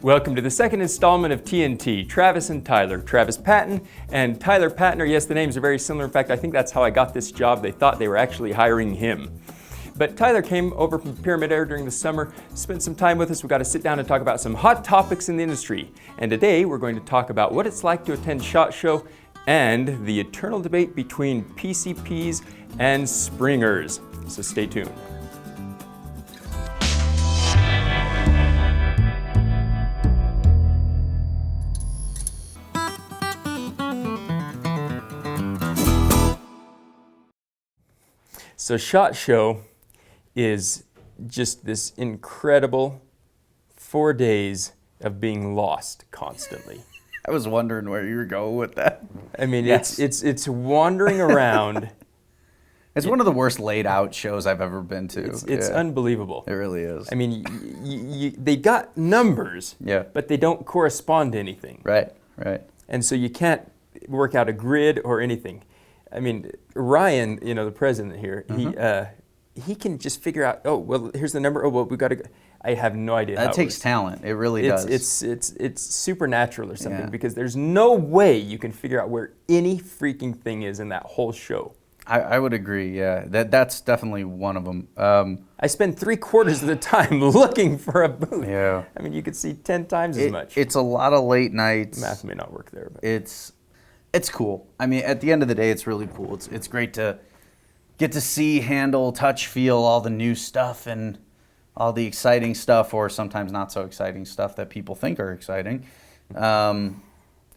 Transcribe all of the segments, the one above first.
Welcome to the second installment of TNT, Travis and Tyler. Travis Patton and Tyler Patner. Yes, the names are very similar. In fact, I think that's how I got this job. They thought they were actually hiring him. But Tyler came over from Pyramyd Air during the summer, spent some time with us. We got to sit down and talk about some hot topics in the industry. And today we're going to talk about what it's like to attend SHOT Show and the eternal debate between PCPs and Springers. So stay tuned. So SHOT Show is just this incredible 4 days of being lost constantly. I was wondering where you were going with that. I mean, Yes. it's wandering around. It's one of the worst laid out shows I've ever been to. It's unbelievable. It really is. I mean, they got numbers, Yeah. but they don't correspond to anything. Right. And so you can't work out a grid or anything. I mean, Ryan, the president here, he can just figure out, oh, well, here's the number. Oh, well, we got to go. I have no idea how That takes talent. It really does. It's supernatural or something, Yeah. because there's no way you can figure out where any freaking thing is in that whole show. I would agree, yeah. That's definitely one of them. I spend 3/4 of the time looking for a booth. Yeah. I mean, you could see 10 times as much. It's a lot of late nights. Math may not work there, but It's cool. I mean, at the end of the day, it's really cool. It's great to get to see, handle, touch, feel all the new stuff and all the exciting stuff, or sometimes not so exciting stuff that people think are exciting.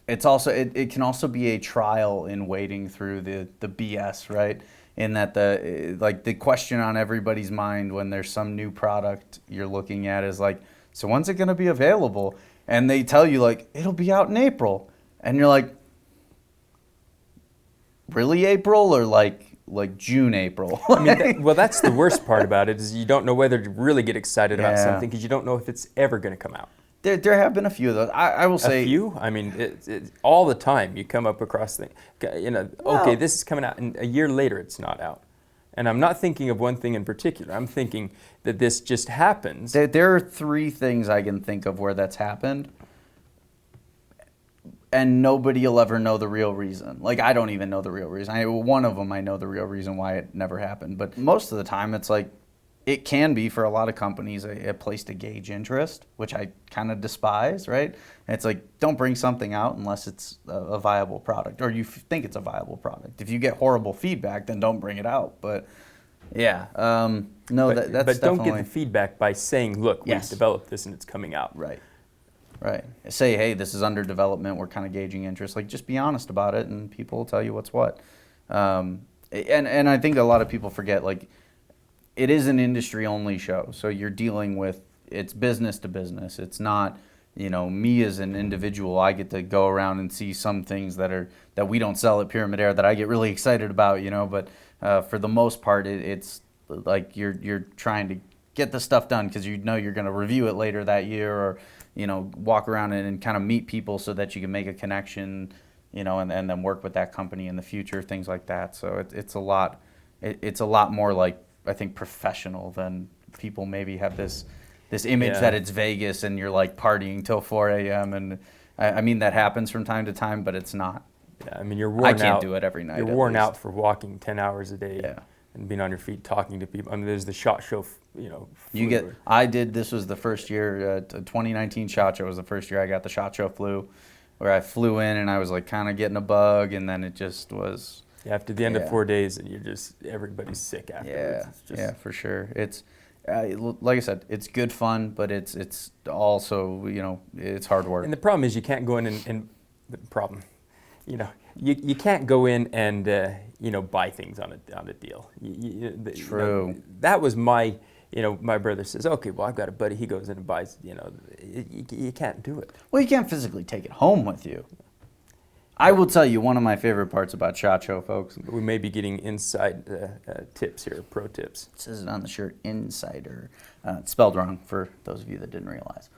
It's also it can also be a trial in wading through the BS, right? In that the question on everybody's mind when there's some new product you're looking at is like, so when's it going to be available? And they tell you like it'll be out in April, and you're like, really April or like June, April? I mean, well, that's the worst part about it, is you don't know whether to really get excited about something because you don't know if it's ever going to come out. There have been a few of those. I will say a few. I mean, it all the time you come up across things. Okay, this is coming out, and a year later it's not out. And I'm not thinking of one thing in particular. I'm thinking that this just happens. There are three things I can think of where that's happened, and nobody will ever know the real reason. Like, I don't even know the real reason. One of them, I know the real reason why it never happened. But most of the time, it's like, it can be, for a lot of companies, a place to gauge interest, which I kind of despise, right? And it's like, don't bring something out unless it's a viable product, or you think it's a viable product. If you get horrible feedback, then don't bring it out. But, yeah, no, that's But don't definitely... get the feedback by saying, look, we've developed this and it's coming out. Right. Say, hey, this is under development. We're kind of gauging interest. Like, just be honest about it, and people will tell you what's what. And I think a lot of people forget, like, it is an industry-only show. So you're dealing with, it's business to business. It's not, me as an individual. I get to go around and see some things that we don't sell at Pyramyd Air that I get really excited about, But for the most part, it's like you're trying to get the stuff done because you're going to review it later that year, or walk around and kind of meet people so that you can make a connection, and then work with that company in the future, things like that. So it's a lot more like, I think, professional than people maybe have this image that it's Vegas and you're like partying till 4 a.m. And I mean, that happens from time to time, but it's not. Yeah, I mean, you're worn out. I can't do it every night. You're worn out for walking 10 hours a day. Yeah. And being on your feet talking to people. I mean, there's the SHOT Show, this was the first year, 2019 SHOT Show was the first year I got the SHOT Show flu, where I flew in and I was like kind of getting a bug, and then it just was. Yeah, after the end of 4 days, and everybody's sick afterwards. Yeah, for sure. It's, like I said, it's good fun, but it's also, it's hard work. And the problem is you can't go in and the problem, you can't go in and, buy things on a deal. True. That was my, my brother says, okay, well, I've got a buddy, he goes in and buys, you can't do it. Well, you can't physically take it home with you. I will tell you one of my favorite parts about SHOT Show, folks. We may be getting inside tips here, pro tips. It says it on the shirt, Insider. It's spelled wrong for those of you that didn't realize.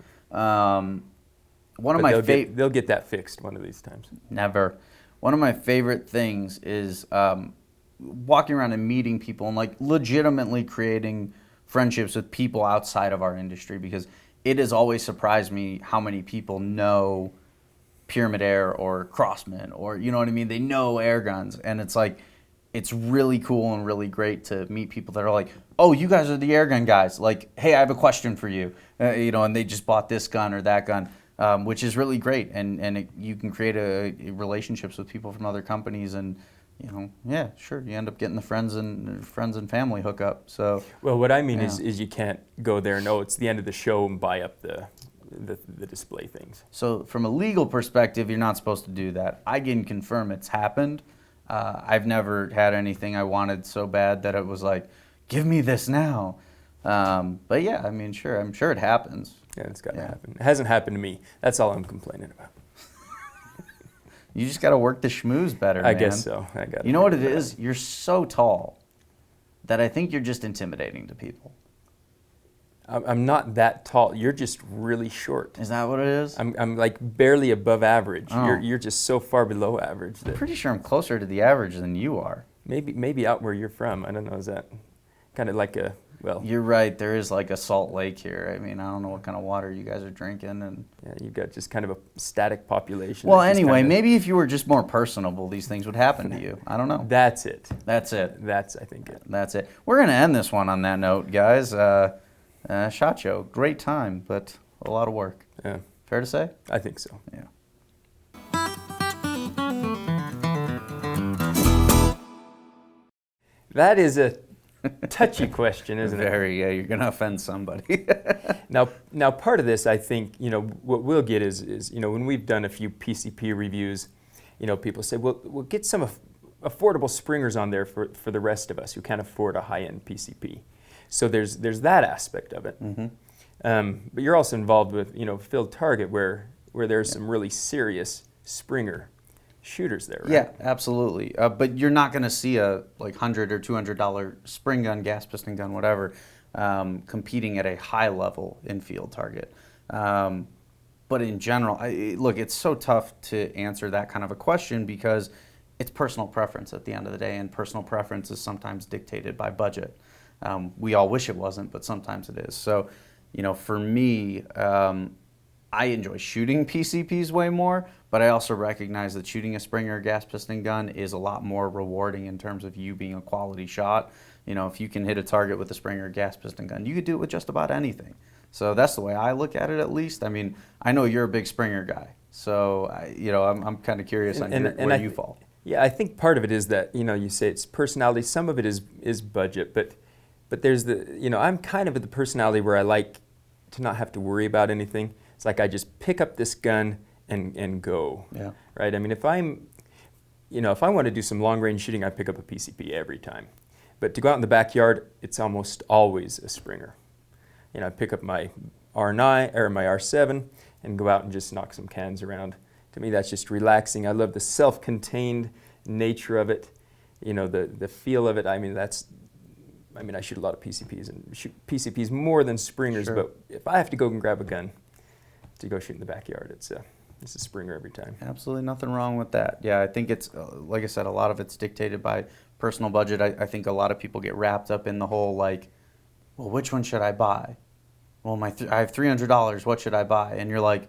They'll get that fixed one of these times. Never. One of my favorite things is walking around and meeting people and like legitimately creating friendships with people outside of our industry, because it has always surprised me how many people know Pyramyd Air or Crossman, or you know what I mean? They know Airguns, and it's like, it's really cool and really great to meet people that are like, oh, you guys are the Airgun guys. Like, hey, I have a question for you. You know, and they just bought this gun or that gun, which is really great. And you can create relationships with people from other companies, and you know, yeah, sure, you end up getting the friends and family hookup. So, well, what I mean is you can't go there and it's the end of the show and buy up the display things. So from a legal perspective, you're not supposed to do that. I can confirm it's happened. I've never had anything I wanted so bad that it was like, give me this now. But yeah, I mean, sure, I'm sure it happens. Yeah, it's got to happen. It hasn't happened to me. That's all I'm complaining about. You just got to work the schmooze better, man. I guess so. You know what it is? You're so tall that I think you're just intimidating to people. I'm not that tall. You're just really short. Is that what it is? I'm like barely above average. Oh. You're just so far below average. I'm pretty sure I'm closer to the average than you are. Maybe out where you're from. I don't know. Is that kind of like a, well? You're right. There is like a salt lake here. I mean, I don't know what kind of water you guys are drinking. And yeah, you've got just kind of a static population. Well, anyway, maybe if you were just more personable, these things would happen to you. I don't know. That's it. That's it. That's, I think, it. That's it. We're going to end this one on that note, guys. SHOT Show, great time, but a lot of work. Yeah. Fair to say? I think so. Yeah. That is a touchy question, isn't it? Very, yeah, you're going to offend somebody. Now, part of this, I think, you know, what we'll get is, you know, when we've done a few PCP reviews, you know, people say, well, we'll get some affordable springers on there for the rest of us who can't afford a high-end PCP. So there's that aspect of it. Mm-hmm. But you're also involved with, you know, Field Target where there's some really serious Springer shooters there, right? Yeah, absolutely. But you're not going to see a like $100 or $200 spring gun, gas piston gun, whatever, competing at a high level in Field Target. But in general, look, it's so tough to answer that kind of a question because it's personal preference at the end of the day, and personal preference is sometimes dictated by budget. We all wish it wasn't, but sometimes it is. So, you know, for me, I enjoy shooting PCPs way more, but I also recognize that shooting a Springer gas piston gun is a lot more rewarding in terms of you being a quality shot. You know, if you can hit a target with a Springer gas piston gun, you could do it with just about anything. So that's the way I look at it, at least. I mean, I know you're a big Springer guy, so you know, I'm kind of curious on where you fall. Yeah, I think part of it is that, you know, you say it's personality. Some of it is budget, but there's the, you know, I'm kind of at the personality where I like to not have to worry about anything. It's like I just pick up this gun and go. Yeah. Right. I mean, if I want to do some long range shooting, I pick up a PCP every time. But to go out in the backyard, it's almost always a Springer. You know, I pick up my R9 or my R7 and go out and just knock some cans around. To me, that's just relaxing. I love the self-contained nature of it. You know, the feel of it. I mean, I shoot a lot of PCPs and shoot PCPs more than Springers. Sure. But if I have to go and grab a gun to go shoot in the backyard, it's a Springer every time. Absolutely nothing wrong with that. Yeah, I think it's, like I said, a lot of it's dictated by personal budget. I think a lot of people get wrapped up in the whole like, well, which one should I buy? Well, I have $300. What should I buy? And you're like,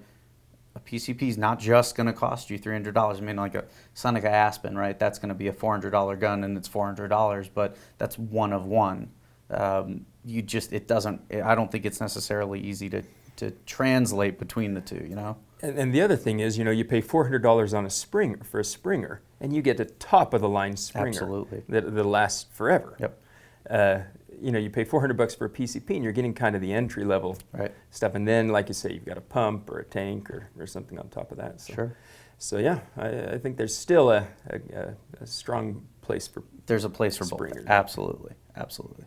a PCP is not just going to cost you $300. I mean, like a Seneca Aspen, right? That's going to be a $400 gun, and it's $400, but that's one of one. I don't think it's necessarily easy to translate between the two, you know? And the other thing is, you know, you pay $400 on a Springer, and you get a top of the line Springer. Absolutely. That'll last forever. Yep. You know, you pay $400 for a PCP, and you're getting kind of the entry level stuff. And then, like you say, you've got a pump or a tank or something on top of that. So, sure. So yeah, I think there's still a strong place for. There's a place for Springers. both. Absolutely, absolutely.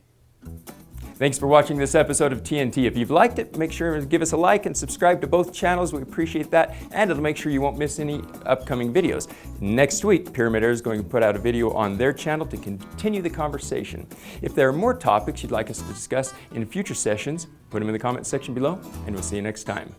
Thanks for watching this episode of TNT. If you've liked it, make sure to give us a like and subscribe to both channels. We appreciate that, and it'll make sure you won't miss any upcoming videos. Next week, Pyramyd Air is going to put out a video on their channel to continue the conversation. If there are more topics you'd like us to discuss in future sessions, put them in the comment section below, and we'll see you next time.